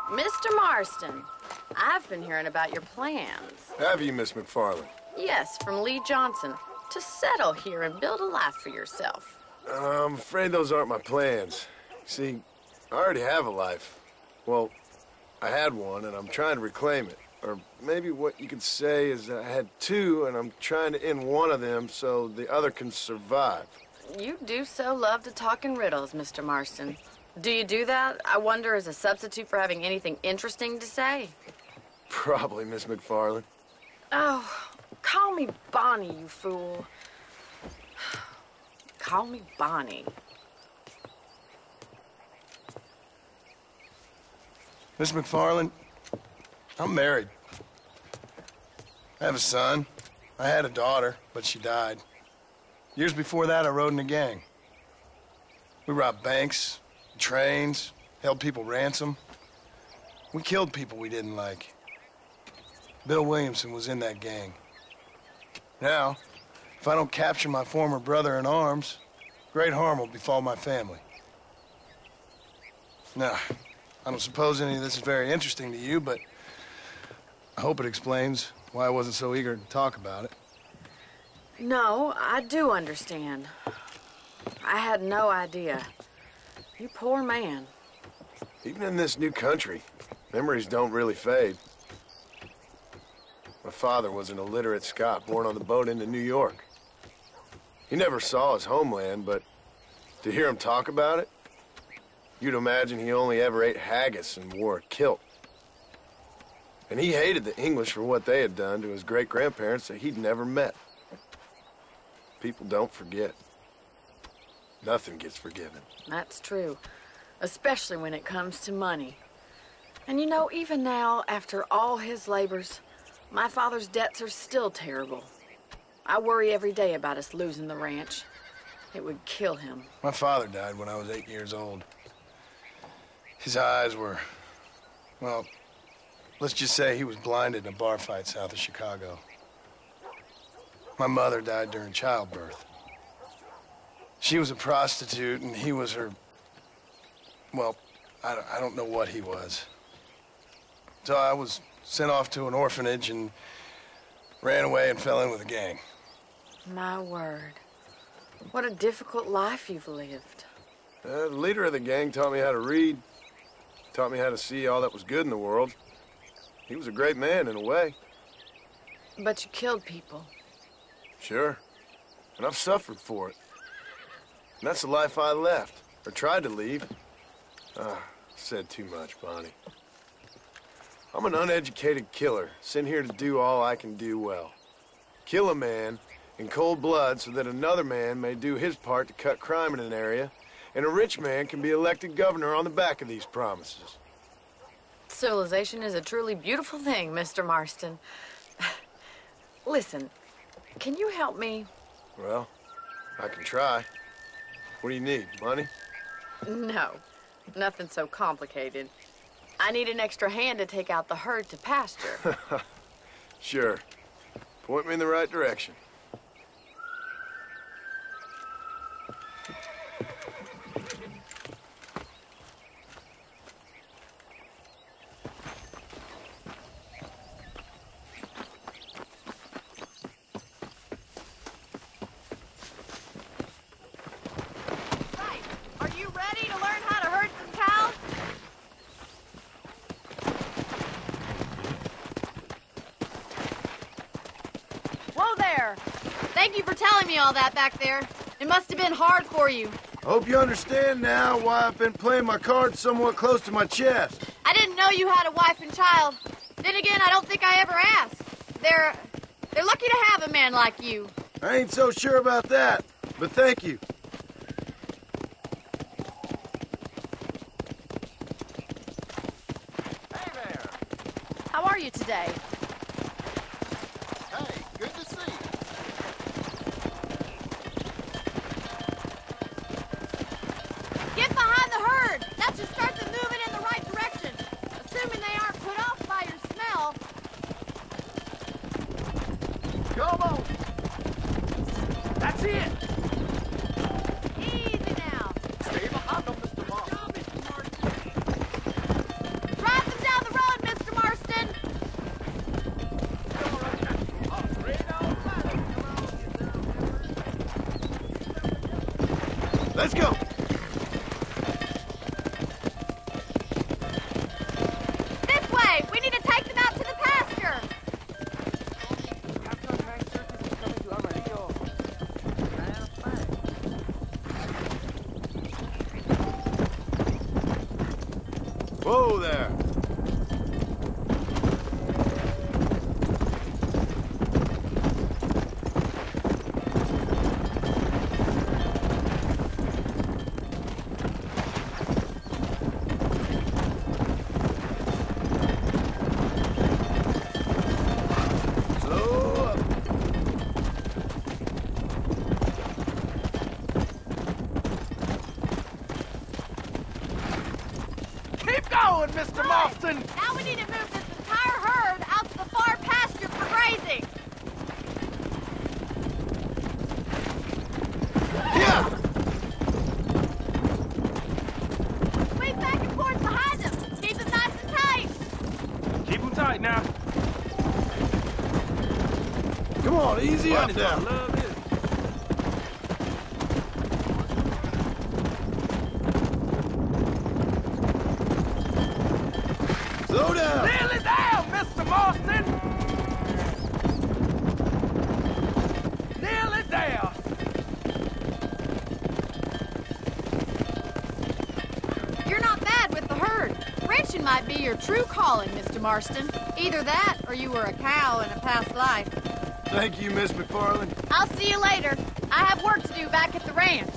Mr. Marston, I've been hearing about your plans. Have you, Miss McFarland? Yes, from Lee Johnson, to settle here and build a life for yourself. I'm afraid those aren't my plans. See, I already have a life. Well, I had one, and I'm trying to reclaim it. Or maybe what you could say is I had two, and I'm trying to end one of them so the other can survive. You do so love to talk in riddles, Mr. Marston. Do you do that, I wonder, as a substitute for having anything interesting to say? Probably, Miss McFarland. Oh, call me Bonnie, you fool. Call me Bonnie. Miss McFarland, I'm married. I have a son. I had a daughter, but she died. Years before that, I rode in a gang. We robbed banks, trains, held people ransom. We killed people we didn't like. Bill Williamson was in that gang. Now, if I don't capture my former brother in arms, great harm will befall my family. Now, I don't suppose any of this is very interesting to you, but I hope it explains why I wasn't so eager to talk about it. No, I do understand. I had no idea. You poor man. Even in this new country, memories don't really fade. My father was an illiterate Scot born on the boat into New York. He never saw his homeland, but to hear him talk about it, you'd imagine he only ever ate haggis and wore a kilt. And he hated the English for what they had done to his great-grandparents that he'd never met. People don't forget. Nothing gets forgiven. That's true, especially when it comes to money. And you know, even now, after all his labors, my father's debts are still terrible. I worry every day about us losing the ranch. It would kill him. My father died when I was 8 years old. His eyes were, well, let's just say he was blinded in a bar fight south of Chicago. My mother died during childbirth. She was a prostitute, and he was her, well, I don't know what he was. So I was sent off to an orphanage and ran away and fell in with a gang. My word. What a difficult life you've lived. The leader of the gang taught me how to read, taught me how to see all that was good in the world. He was a great man in a way. But you killed people. Sure. And I've suffered for it. And that's the life I left, or tried to leave. Said too much, Bonnie. I'm an uneducated killer, sent here to do all I can do well. Kill a man in cold blood so that another man may do his part to cut crime in an area, and a rich man can be elected governor on the back of these promises. Civilization is a truly beautiful thing, Mr. Marston. Listen, can you help me? Well, I can try. What do you need, money? No, nothing so complicated. I need an extra hand to take out the herd to pasture. Sure. Point me in the right direction. Thank you for telling me all that back there. It must have been hard for you. I hope you understand now why I've been playing my cards somewhat close to my chest. I didn't know you had a wife and child. Then again, I don't think I ever asked. They're lucky to have a man like you. I ain't so sure about that, but thank you. Hey there. How are you today? Hey, good to see you. Get behind the herd. That should start them moving in the right direction. Assuming they aren't put off by your smell. Come on. That's it. Easy now. Stay behind them, Mr. Moss. Drive them Let's go. This way! We need to take them out to the pasture! Whoa there. Keep going, Mr. Marston! Now we need to move this entire herd out to the far pasture for grazing! Yeah! Sweep back and forth behind them! Keep them nice and tight! Keep them tight now. Come on, easy up I now. love this. Slow down. Nearly there, Mr. Marston! Nearly there! You're not bad with the herd. Ranching might be your true calling, Mr. Marston. Either that, or you were a cow in a past life. Thank you, Miss McFarland. I'll see you later. I have work to do back at the ranch.